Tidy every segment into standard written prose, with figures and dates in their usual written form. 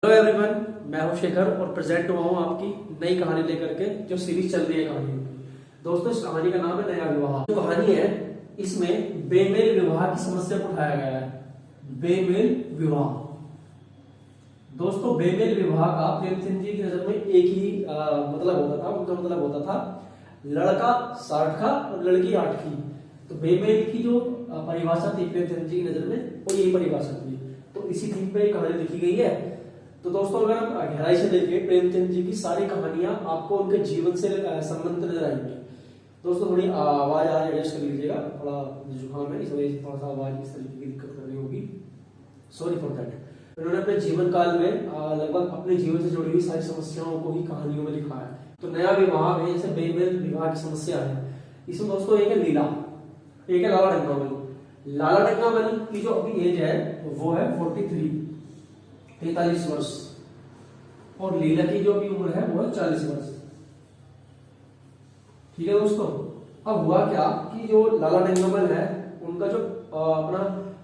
Hello everyone, मैं हूं शेखर और प्रेजेंट हुआ हूं आपकी नई कहानी लेकर के जो सीरीज चल रही है कहानी। दोस्तों, इस कहानी का नाम है नया विवाह। जो कहानी है इसमें बेमेल विवाह की समस्या को उठाया गया है। बेमेल विवाह। दोस्तों, बेमेल विवाह का प्रेमचंद जी की नजर में एक ही मतलब होता था। उनका मतलब होता था लड़का 60 का और लड़की 8 की। तो बेमेल की जो परिभाषा थी प्रेमचंद जी की नजर में, वो यही परिभाषा थी। तो इसी थीम पे कहानी लिखी गई है। तो दोस्तों, अगर हम गहराई से देखें प्रेमचंद जी की सारी कहानियां आपको उनके जीवन से संबंधित नजर आएंगी। दोस्तों, थोड़ी आवाज आज एडजस्ट कर लीजिएगा, थोड़ा जुकाम है, इस वजह से थोड़ा सा आवाज इस तरीके की दिक्कत कर रही होगी। Sorry for that. उन्होंने अपने जीवन काल में लगभग अपने जीवन से जुड़ी हुई सारी समस्याओं को ही कहानियों में लिखा है। तो नया विवाह में जैसे बेमेल विवाह की समस्या है, इसमें दोस्तों एक है लीला, एक है लाला डंगामल। लाला डंगामल की जो अभी एज है वो है 43 वर्ष, और लीला की जो भी उम्र है वो है 40 वर्ष। ठीक है दोस्तों। अब हुआ क्या कि जो लाला डंगामल है, उनका जो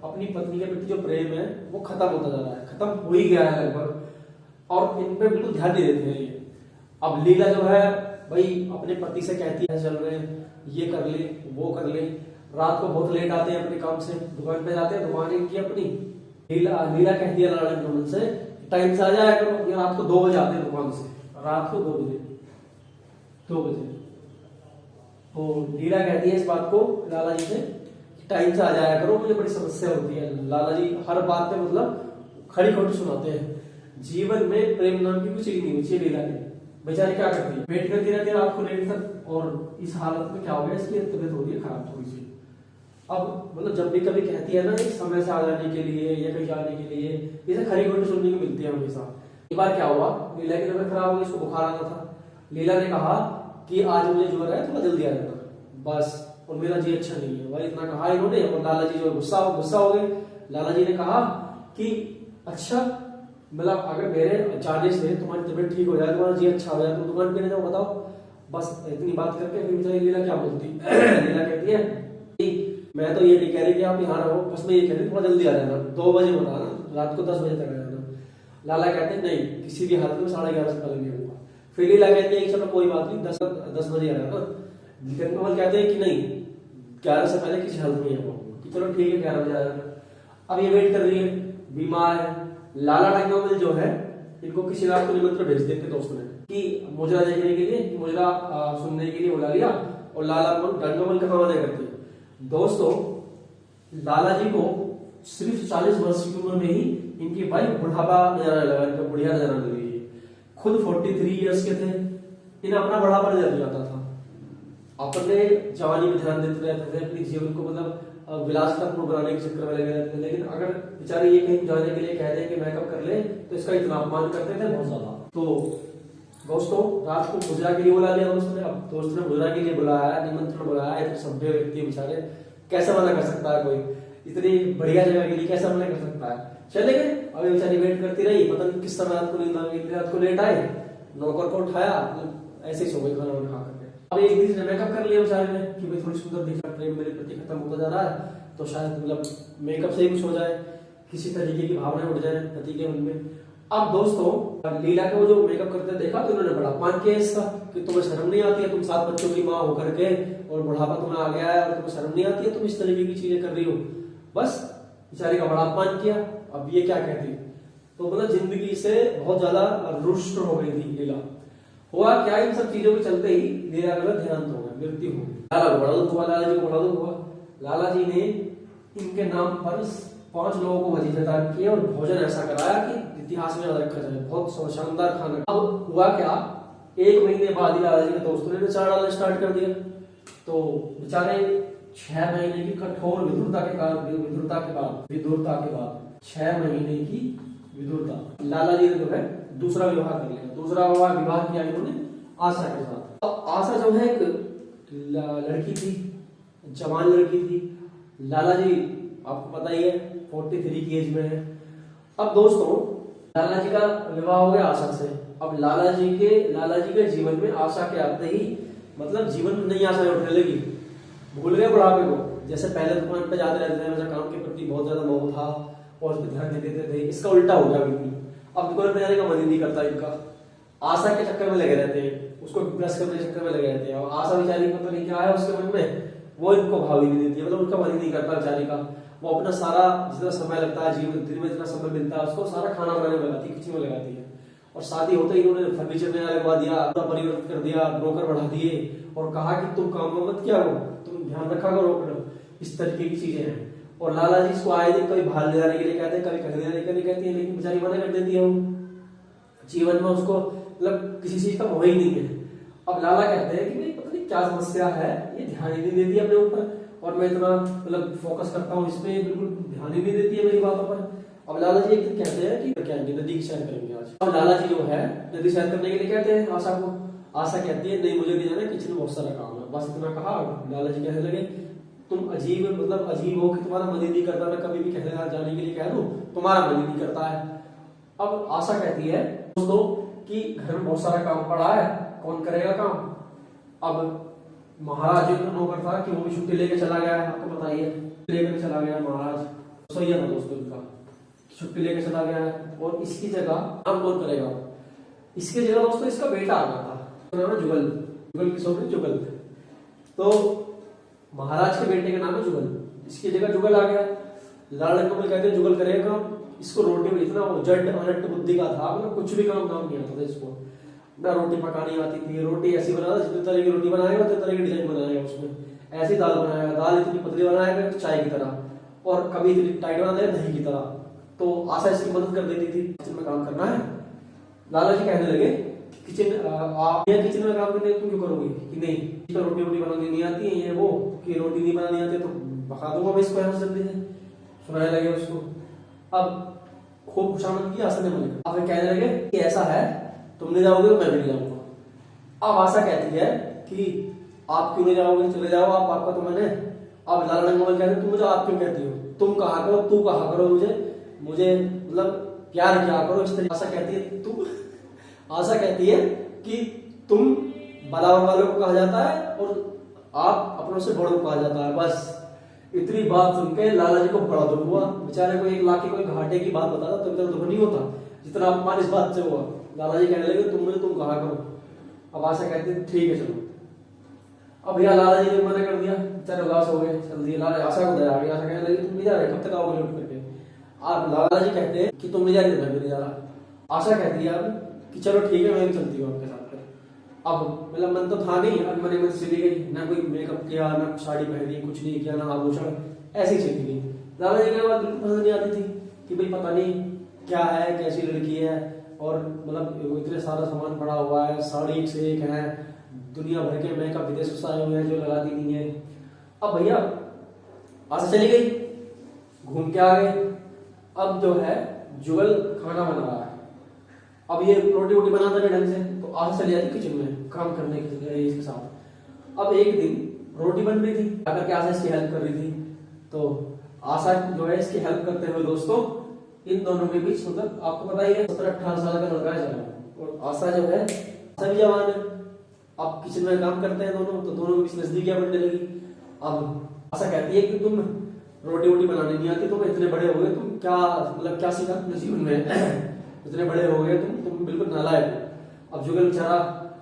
अपनी पत्नी के प्रति जो प्रेम है वो खत्म होता जा रहा है, खत्म हो ही गया है लगभग, और इन पे बिल्कुल ध्यान नहीं देते हैं ये। अब लीला जो है भाई अपने पति से कहती है चल रहे ये कर ले वो कर ले। रात को बहुत लेट आते हैं अपने काम से, दुकान पे जाते हैं, दुकान इनकी अपनी। लीला कहती है लाला डंगामल से टाइम से आ जाया करो। ये रात को 2 बजे आते हैं दुकान से, रात को 2 बजे। तो लीला कहती है इस बात को लाला जी से टाइम से आ जाया करो, मुझे बड़ी समस्या होती है। लाला जी हर बात पे मतलब खड़ी खोटी सुनाते हैं। जीवन में प्रेम नाम की कुछ चीज नहीं बची लीला की। बेचारी क्या करती है, वेट करती रहती है रात को लेट तक, और इस हालत में क्या हो गया, इसकी तबीयत हो रही है खराब थोड़ी सी। अब मतलब जब भी कभी कहती है ना एक समय से आ जाने के लिए या कहीं जाने के लिए, इसे खरी खोटी सुनने को मिलती है हमेशा। एक बार क्या हुआ, लीला की तबीयत खराब हो गई, इसको बुखार आना था। लीला ने कहा कि आज मुझे ज्वर है, थोड़ा जल्दी आ जाना बस, और मेरा जी अच्छा नहीं है भाई, इतना कहा इन्होंने। और लाला जी जो गुस्सा हो गए। लाला जी ने कहा कि अच्छा, मतलब अगर मेरे जाने से तुम्हारी तबीयत ठीक हो जाए, तुम्हारा जी अच्छा हो जाए, तो दुकान पे नहीं जाओ, बताओ। बस इतनी बात करके फिर बेचारी लीला क्या बोलती लीला कहती है मैं तो ये नहीं कह रही कि आप यहाँ रहो, बस मैं ये कह रही थोड़ा जल्दी आ जाना, 2 बजे मत आना, रात को 10 बजे तक आ जाना। लाला कहते हैं नहीं, किसी भी हालत में 11:30 से पहले नहीं होगा। फिर लीला कहती है चलो कोई बात नहीं, 10 बजे आ जाना। डंगामल कहते हैं कि नहीं, 11 से पहले किसी हालत में नहीं आऊंगा, कि चलो ठीक है 11 बजे आ जाना। अब ये वेट कर रही है, बीमार है। लाला डंगामल जो है, इनको किसी रात को निमंत्रण भेज देते दोस्त ने कि मुजरा देखने के लिए, मुजरा सुनने के लिए बुला लिया, और लाला डंगामल का खाना करती है। दोस्तों, लाला जी को सिर्फ 40 वर्ष की उम्र में ही इनकी भाई बुढ़ापा नजर आने लगा, इनका बुढ़िया नजर आने लगी। खुद 43 इयर्स के थे, इन्हें अपना बुढ़ापा नजर आता था। अपने जवानी में ध्यान देते रहते थे, अपने जीवन को मतलब विलासपूर्ण बनाने के चक्कर में लगे रहते थे। लेकिन अगर बेचारे ये कहीं जाने के लिए कह दें कि मेकअप कर ले, तो इसका इतना अपमान करते थे बहुत ज्यादा। तो दोस्तों, रात को मुजरा के लिए बुला लिया दोस्त ने। अब दोस्त ने मुजरा के लिए बुलाया, निमंत्रण बुलाया, इतने सभ्य व्यक्ति बेचारे, कैसे मना कर सकता है कोई, इतनी बढ़िया जगह के लिए कैसे मना कर सकता है। चले गए। अभी बेचारी वेट करती रही, पता नहीं किस तरह रात को नींद आ गई, रात को लेट आए, नौकर को उठाया, ऐसे ही सो गई खाना वाना खा करके। अब एक दिन से मेकअप कर लिया बेचारे ने कि भाई थोड़ी सुंदर दिख रहा, प्रेम मेरे प्रति खत्म होता जा रहा है, तो शायद मतलब मेकअप से ही कुछ हो जाए, किसी तरीके की भावना उठ जाए पति के मन में। अब दोस्तों, लीला को जो मेकअप करते देखा तो इन्होंने बड़ा अपमान किया इसका कि तुम्हें शर्म नहीं आती है, तुम 7 बच्चों की माँ होकर के, और बुढ़ापा तुम्हें आ गया है और तुम्हें शर्म नहीं आती है, तुम इस तरीके की चीजें कर रही हो। बस बेचारी का बड़ा अपमान किया। अब ये क्या कहती, तो मतलब जिंदगी से बहुत ज्यादा रुष्ट हो गई थी लीला। हुआ क्या, इन सब चीजों के चलते ही लीला का देहांत हो गया, मृत्यु हो गई। लाला को बड़ा दुख हुआ, लाला जी को बड़ा दुख हुआ। लाला जी ने इनके नाम पर 5 लोगों को वजीफा किया और भोजन ऐसा कराया कि इतिहास में याद रखा जाए, बहुत शानदार खाना। अब हुआ क्या, 1 महीने बाद ही लाला जी के दोस्तों ने चारा डालना स्टार्ट कर दिया। तो बेचारे 6 महीने की कठोर विधुरता के बाद 6 महीने की विधुरता, लाला जी ने जो है दूसरा विवाह कर लिया। दूसरा विवाह किया इन्होंने आशा के साथ। अब आशा जो है एक लड़की थी, जवान लड़की थी। लाला जी आपको पता ही है 43 की एज में है। अब दोस्तों, लाला जी का विवाह हो गया आशा से। अब लाला जी के जीवन में आशा के आते ही मतलब जीवन में नई आशाएं उठने लगी, भूल गए बुढ़ापे को। जैसे पहले दुकान पे जाते रहते थे, काम के प्रति बहुत ज्यादा मोह था और उस पर ध्यान नहीं देते थे, इसका उल्टा हो गया बिल्कुल। अब दुकान पे जाने का मन ही नहीं करता इनका, आशा के चक्कर में लगे रहते हैं, उसको प्लस करने के चक्कर में लगे रहते हैं। और आशा बेचारी को पता नहीं क्या है उसके मन में, वो इनको भाव ही नहीं देती है, मतलब उनका मन ही नहीं करता बेचारी का। वो अपना सारा जितना समय लगता है जीवन दिन में जितना समय मिलता है उसको सारा खाना बनाने में लगाती है, किचन में लगाती है। और शादी होते ही इन्होंने फर्नीचर में लगवा दिया, पूरा परिवर्तन कर दिया, ब्रोकर बढ़ा दिए और कहा कि तुम काम में मत क्या हो, तुम ध्यान रखा करो, इस तरीके की चीजें हैं। और लाला जी इसको आए दिन कभी बाहर ले जाने के लिए कहते हैं, कभी कहीं ले जाने के लिए कहती है, लेकिन बेचारी मना कर देती है। जीवन में उसको मतलब किसी चीज का मोह ही नहीं है। अब लाला कहते हैं कि भाई पता नहीं क्या समस्या है, ये ध्यान ही नहीं देती अपने ऊपर, और मैं इतना मतलब फोकस करता हूँ इसमें, बिल्कुल ध्यान ही नहीं देती है मेरी बातों पर। अब लाला जी एक दिन कहते हैं कि क्या नदी की सैर करेंगे आज। अब लाला जी जो है नदी सैर करने के लिए कहते हैं आशा को। आशा कहती है नहीं मुझे नहीं जाना, किचन में बहुत सारा काम है। बस इतना कहा, लाला जी कहने लगे तुम अजीब मतलब अजीब हो कि तुम्हारा मन ही नहीं करता, मैं कभी भी कहने जाने के लिए कह दूं तुम्हारा मन ही नहीं करता है। अब आशा कहती है दोस्तों कि घर में बहुत सारा काम पड़ा है, कौन करेगा काम। अब महाराज जो नौकर था कि वो भी छुट्टी लेके चला गया है, आपको बताइए लेकर चला गया महाराज, सही है ना दोस्तों, इनका छुट्टी लेके चला गया है। और इसकी जगह काम कौन करेगा, इसकी जगह दोस्तों इसका बेटा आ गया था, नाम है जुगल, जुगल की सोबरी जुगल। तो महाराज के बेटे का नाम है जुगल, इसकी जगह जुगल आ गया। लाल कमल कहते हैं जुगल करेगा काम, इसको रोटी में इतना वो जट अनट बुद्धि का था, मतलब कुछ भी काम नहीं आता था इसको। ना रोटी पकानी आती थी, रोटी ऐसी बनाता जितने तरह की रोटी बनाएगा उतने तरह की डिजाइन बनाएगा, उसमें ऐसी दाल बनाएगा, दाल इतनी पतली बनाएगा चाय की तरह, और कभी इतनी टाइट बना देगा दही की तरह। तो आशा इसकी मदद कर देती थी, किचन में काम करना है। लाला जी कहने लगे किचन आप किचन में काम करने तुम क्यों करोगे, कि नहीं रोटी वोटी बनानी नहीं आती है, ये वो कि रोटी नहीं बनानी आती तो पका दूंगा मैं इसको यहाँ जल्दी से, सुनाने लगे उसको। अब खूब खुशामद की आशा ने मन, अब कहने लगे कि ऐसा है तुम नहीं जाओगे तो मैं भी नहीं जाऊंगा। अब आशा कहती है कि आप क्यों नहीं जाओगे, चले जाओ आप, आपका तो मैंने। अब लाला रंगमल कहते तुम मुझे आप क्यों कहती हो, तुम कहा करो, तू कहा करो, मुझे मतलब प्यार क्या करो इस तरीके। आशा कहती है तुम, आशा कहती है कि तुम बराबर वालों को कहा जाता है और आप अपनों से बड़ों को कहा जाता है। बस इतनी बात सुनकर लाला जी को बड़ा दुख हुआ, बेचारे को 1 लाख की कोई घाटे की बात बताता तो इतना दुख नहीं होता जितना अपमान इस बात से हुआ। लाला जी कहने लगे तुम कहा करो। अब आशा कहती है ठीक है चलो। अब भैया लाला जी ने मना कर दिया, बेचारे उदास हो गए, चल दिया। लाला आशा को दया आ गई, आशा कहने लगी तुम नहीं जा रहे, कब तक आओगे लौट करके। आप लाला जी कहते हैं कि तुम नहीं जा रहे, मैं भी नहीं जा रहा। आशा कहती है अब कि चलो ठीक है मैं भी चलती हूँ आपके साथ। अब मतलब मन तो था नहीं, अब मन चली गई, ना कोई मेकअप किया, ना साड़ी पहनी, कुछ नहीं किया, ना आभूषण, ऐसी चली गई। लाला जी के बाद बिल्कुल पसंद नहीं आती थी कि भाई पता नहीं क्या है, कैसी लड़की है, और मतलब इतने सारा सामान पड़ा हुआ है, साड़ी एक से एक है, दुनिया भर के मेकअप विदेश से आए हुए हैं जो लगाती नहीं है। अब भैया आशा चली गई, घूम के आ गए। अब जो है जुगल खाना बना रहा है, अब ये रोटी वोटी बनाता है ढंग से, तो आशा चली जाती किचन में काम करने के इसके साथ। अब एक दिन रोटी बन रही थी, अगर के आशा इसकी हेल्प कर रही थी, तो आशा जो है इसकी हेल्प करते हुए दोस्तों इन दोनों के बीच मतलब आपको पता ही है 17-18 साल का लड़का है जवान, और आशा जो है आशा भी जवान है। अब किचन में काम करते हैं दोनों, तो दोनों के बीच नजदीकियां बढ़ने लगी। अब आशा कहती है कि तुम रोटी वोटी बनानी नहीं आती, तुम इतने बड़े हो गए, तुम क्या मतलब क्या सीखा अपने जीवन में इतने बड़े हो गए तुम बिल्कुल नालायक हो। अब जुगल बेचारा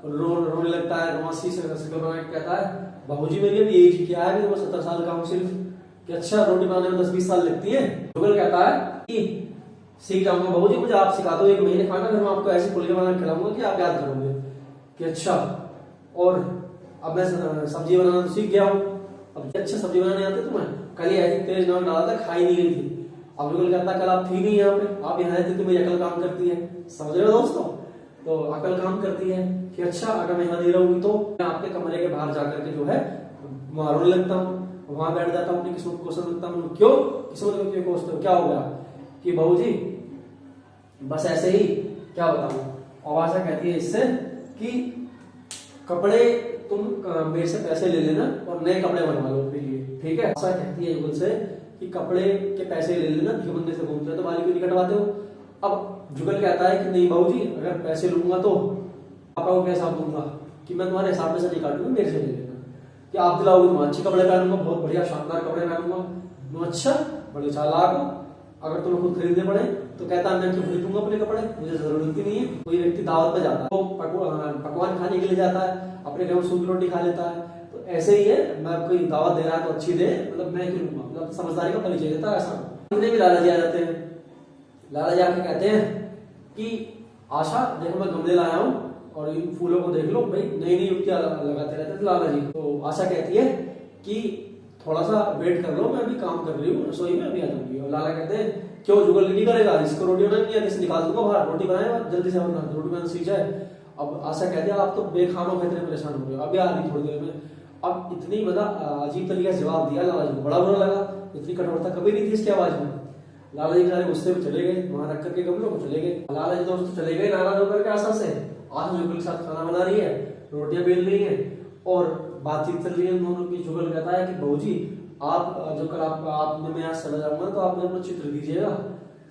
रोने लगता है, रोमांसी से कहता है बाबूजी मेरी अभी एज क्या है, मैं 17 साल का हूँ सिर्फ, कि अच्छा रोटी बनाने में 10-20 साल लगती है। जुगल कहता है कि सीख जाऊंगा बाबूजी, मुझे आप सिखा दो, 1 महीने खाना, फिर मैं आपको ऐसे फुलके बना खिलाऊंगा कि आप याद करोगे कि अच्छा। और अब मैं सब्जी बनाना सीख गया हूँ, अब अच्छा सब्जी बनाने आते तुम्हें, कल ही ऐसी तेज नमक डाला था, खाई नहीं गई थी। अब जुगल कहता कल आप थी नहीं यहाँ पे, आप यहाँ थे तो मेरी अकल काम करती है, समझ रहे हो दोस्तों, तो अकल काम करती है कि अच्छा अगर मैं यहाँ नहीं रहूंगी तो मैं आपके कमरे के बाहर जाकर के जो है वहां रोने लगता हूँ, वहां बैठ जाता हूँ, अपनी किस्मत को कोसने लगता हूँ। क्यों किस्मत को क्यों कोसते हो, क्या हो गया कि बाबूजी बस ऐसे ही, क्या बताऊं। और आशा कहती है इससे कि कपड़े तुम मेरे से पैसे ले लेना और नए कपड़े बनवा लो अपने लिए, ठीक है। आशा कहती है जुगल से कि कपड़े के पैसे ले लेना, भिखमंगे से घूमते हो तो बाली क्यों नहीं कटवाते हो। अब जुगल कहता है कि नहीं बाबूजी, अगर पैसे लूंगा तो पापा को क्या हिसाब दूंगा, कि मैं तुम्हारे हिसाब में से नहीं काटूंगा, मेरे से ले लेना, कि आप दिलाओगे तो अच्छे कपड़े पहनूंगा, बहुत बढ़िया शानदार कपड़े पहनूंगा। अच्छा बड़े चालाक हो, अगर तुम्हें खुद खरीदने पड़े तो कहता मैं क्यों खरीदूंगा अपने कपड़े, मुझे जरूरत ही नहीं है। कोई व्यक्ति दावत में जाता है, वो पकवान खाने के लिए जाता है, अपने घर में सूखी रोटी खा लेता है, तो ऐसे ही है, मैं कोई दावत दे रहा है तो अच्छी दे, मतलब मैं क्यों लूंगा, मतलब समझदारी का परिचय देता है ऐसा। इतने भी लाला जी आ जाते हैं। लाला जी आके कहते हैं कि आशा देखो मैं गमले लाया हूँ और इन फूलों को देख लो भाई, नई नई युक्तियां लगाते रहते थे लाला जी। तो आशा कहती है कि थोड़ा सा वेट कर लो, मैं अभी काम कर रही हूँ रसोई में, अभी आ जाऊंगी। और लाला कहते हैं क्यों जुगल नहीं करेगा, इसको रोटी बनानी नहीं आती, इसे निकाल दूंगा बाहर, रोटी बनाएगा जल्दी से, वरना रोटी बनाना सीख जाए। अब आशा कहती है आप तो बेखामों के इतने परेशान हो गए, अभी आ रही थोड़ी देर में। अब इतनी मतलब अजीब तरीके से जवाब दिया लाला जी को, बड़ा बुरा लगा, इतनी कठोरता कभी नहीं थी इसकी आवाज में। लाला जी सारे गुस्से में चले गए, वहां रख करके गमलों को चले गए। लाला जी दोस्त चले गए नाराज होकर के आशा से। आशा जुगल के साथ खाना बना रही है, रोटियां बेल रही है और बातचीत चल रही है दोनों की। जुगल कहता है कि बहू जी आप जो कल आपने मैं यहाँ चला जाऊंगा तो आप मुझे अपना चित्र दीजिएगा,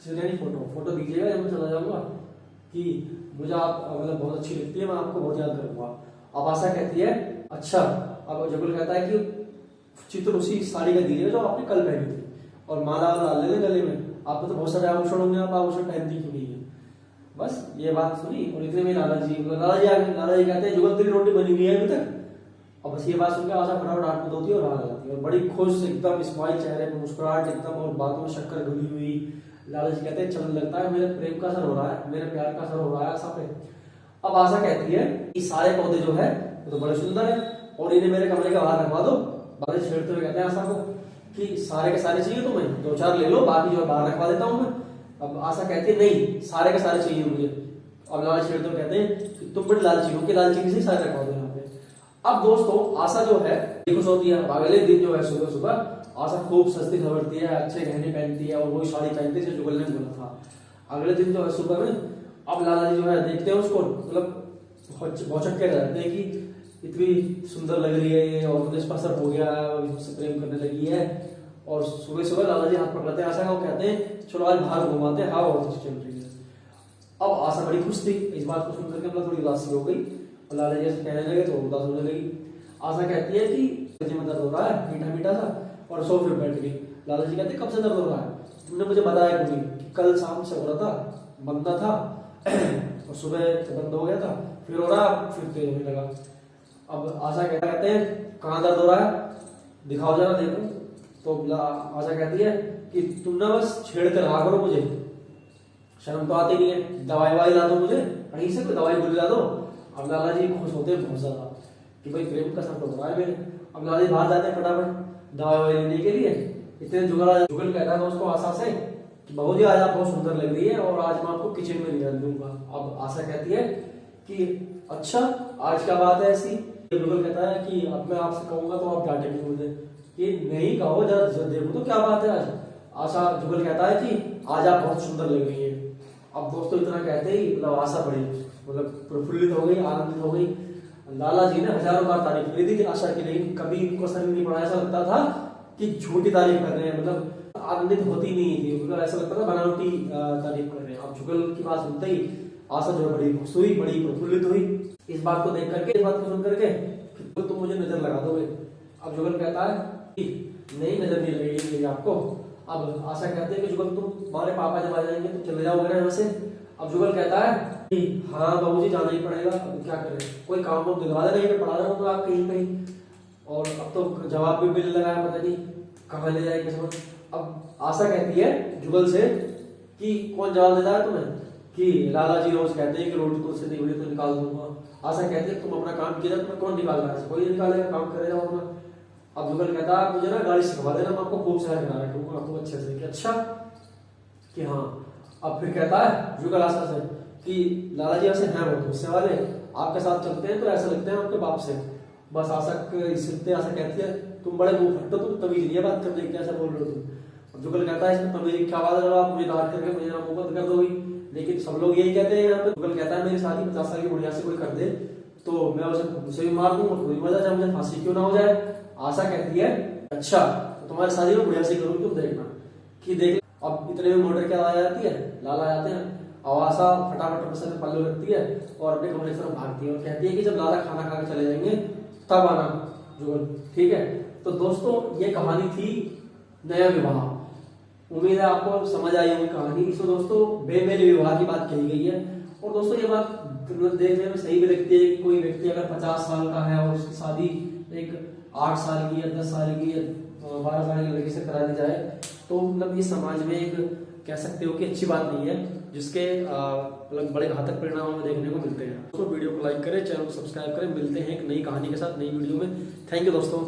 चित्र यानी फोटो दीजिएगा जब मैं चला जाऊंगा, कि मुझे आप मतलब बहुत अच्छी लगती है, मैं आपको बहुत याद करूंगा। अब आशा कहती है अच्छा। अब जुगल कहता है कि चित्र उसी साड़ी का दीजिएगा जो आपने कल पहनी थी, और माला डाल लेना गले में, आपको तो बहुत सारे आभूषण होंगे, आप आभूषण पहनती क्यों नहीं है। बस ये बात सुनी और इतने में लाला जी कहते हैं जुगल तेरी रोटी बनी हुई है अभी तक। और बस ये बात सुनकर आशा फटाफट हाथ में धोती है और आ जाती है, और बड़ी खुश एकदम स्माइल चेहरे में, मुस्कुराहट एकदम, और बातों में शक्कर घुली हुई। लाला जी कहते हैं चल लगता है मेरे प्रेम का असर हो रहा है, मेरे प्यार का असर हो रहा है आशा पे। अब आशा कहती है कि सारे पौधे जो है वो तो बड़े सुंदर है और इन्हें मेरे कमरे के बाहर रखवा दो। बाबा जी छेड़ते हुए कहते हैं आशा को कि सारे के सारे चाहिए तुम्हें, दो चार ले लो, बाकी जो है बाहर रखवा देता हूँ मैं। अब आशा कहती है नहीं सारे के सारे चाहिए मुझे। अब लाला छेड़ते हुए कहते हैं कि तुम बड़ी लालची हो कि लालची किसी सारे रखवा दो यहाँ पे। अब दोस्तों आशा जो है खुश होती है। अगले दिन जो है सुबह सुबह आशा खूब सस्ती खबरती है, अच्छे गहने पहनती है और वही साड़ी पहनती है जो जुगल ने बोला था। अगले दिन जो है सुबह में अब लाला जी जो है देखते हैं उसको, मतलब भौचक के रहते हैं कि इतनी सुंदर लग रही है ये, और मुझे असर हो गया है और उससे प्रेम करने लगी है। और सुबह सुबह लाला जी हाथ पकड़ते हैं आशा का, वो कहते हैं चलो आज बाहर घुमाते हैं, हवा बहुत अच्छी चल रही है। अब आशा बड़ी खुश थी, इस बात को सुनकर के मतलब थोड़ी उदासी हो गई, और लाला जी ऐसे कहने लगे तो उदास होने लगी। आशा कहती है कि में दर्द हो रहा है मीठा मीठा सा, और सोफे पे बैठ गई। लाला जी कहते कब से दर्द हो रहा है, तुमने मुझे बताया क्यों नहीं, कि कल शाम से हो रहा था, बंदा था और सुबह बंद हो गया था, फिर हो रहा फिर तेज होने लगा। अब आशा कहते हैं कहाँ दर्द हो रहा है दिखाओ जरा देखो। तो आशा कहती है कि तुम ना बस छेड़ कर रहा करो मुझे, शर्म तो आती नहीं है, दवाई ववाई ला दो मुझे, कहीं से कोई दवाई गोली ला दो। अब लाला जी खुश होते हैं बहुत ज्यादा कि भाई प्रेम का संकट हो रहा है मेरे। अब लाला जी बाहर जाते हैं फटाफट दवाई ववाई लेने के लिए। इतने जुगल कहता है दोस्तों आशा से कि बहू जी आज आप बहुत सुंदर लग रही है और आज मैं आपको किचन में निकाल दूंगा। अब आशा कहती है कि अच्छा आज क्या बात है ऐसी। जुगल कहता है कि अब मैं आपसे कहूंगा तो आप डांटेंगे मुझे, कि नहीं कहो जरा देखो तो क्या बात है आज। आशा जुगल कहता है कि आज आप बहुत सुंदर लग रही है। अब दोस्तों इतना कहते ही मतलब आशा बड़ी मतलब प्रफुल्लित हो गई, आनंदित हो गई। लाला जी ने हजारों बार तारीफ करी थी आशा की, लेकिन कभी इनको असर नहीं पड़ा। ऐसा लगता था कि झूठी तारीफ कर रहे हैं, मतलब आनंदित होती नहीं थी, मतलब ऐसा लगता था बनावटी तारीफ कर रहे हैं। अब जुगल की बात सुनते ही आशा जो बड़ी खुश हुई, बड़ी प्रफुल्लित हुई इस बात को देख करके, इस बात को सुन करके कि तुम मुझे नजर लगा दोगे। अब जुगल कहता है कि नहीं नजर नहीं लगेगी मेरी आपको। अब आशा कहते हैं कि जुगल तुम्हारे पापा जब आ जाएंगे तो चले जाओगे ना यहाँ से। अब जुगल कहता है कि हाँ बाबूजी जाना ही पड़ेगा, अब क्या करें, कोई काम वो दिलवा दे, कहीं पढ़ा रहा हूँ आप कहीं कहीं, और अब तो जवाब भी मिलने लगा है, पता नहीं कहाँ ले जाएंगे समझ। अब आशा कहती है जुगल से कि कौन जवाब देता है तुम्हें, कि लाला जी रोज कहते हैं कि रोटी तुझसे नहीं हुई तो निकाल दूंगा। आशा कहती है तुम अपना काम किया, तुम्हें कौन निकाल रहा है, कोई निकालेगा, काम करेगा अपना। अब जुगल कहता है मुझे ना गाड़ी सिखवा देना, मैं आपको खूब सारा करा रखूंगा आपको अच्छे से। कि अच्छा कि हाँ। अब फिर कहता है जुगल आशा से कि लाला जी ऐसे हैं बहुत गुस्से वाले, आपके साथ चलते हैं तो ऐसा लगते हैं आपके बाप से। बस आशा सुनते आशा कहती है तुम बड़े मुंह फट्टो, तुम तमीज नहीं है बात करने की, कैसे बोल रहे हो तुम। अब जुगल कहता है इसमें तमीज क्या बात है, आप मुझे डांट करके मुझे मुंह बंद कर दोगी, लेकिन सब लोग यही कहते हैं यहाँ पे। जुगल कहता है मेरी शादी 50 साल की बुढ़िया से कोई कर दे तो मैं उसे भी मार दूंगा, कोई मजा चाहे मुझे फांसी क्यों ना हो जाए। आशा कहती है अच्छा तो तुम्हारी शादी में बुढ़िया से करूंगी, तुम देखना कि देख। अब इतने में मोटर क्या आ जाती है, लाला आते हैं, और आशा फटाफट से पल्लू रखती है और अपने कमरे की तरफ भागती है और कहती है कि जब लाला खाना खा के चले जाएंगे तब आना जुगल, ठीक है। तो दोस्तों ये कहानी थी नया विवाह। उम्मीद है आपको समझ आई होगी कहानी। इसमें दोस्तों बेमेल विवाह की बात कही गई है। और दोस्तों ये बात देखने में सही भी लगती है कि कोई व्यक्ति अगर 50 साल का है और उसकी शादी एक 8 साल की या 10 साल की या 12 साल की लड़की से करा दी जाए, तो मतलब ये समाज में एक कह सकते हो कि अच्छी बात नहीं है, जिसके मतलब बड़े घातक परिणाम हमें देखने को मिलते हैं। दोस्तों वीडियो को लाइक करें, चैनल को सब्सक्राइब करें। मिलते हैं एक नई कहानी के साथ नई वीडियो में। थैंक यू दोस्तों।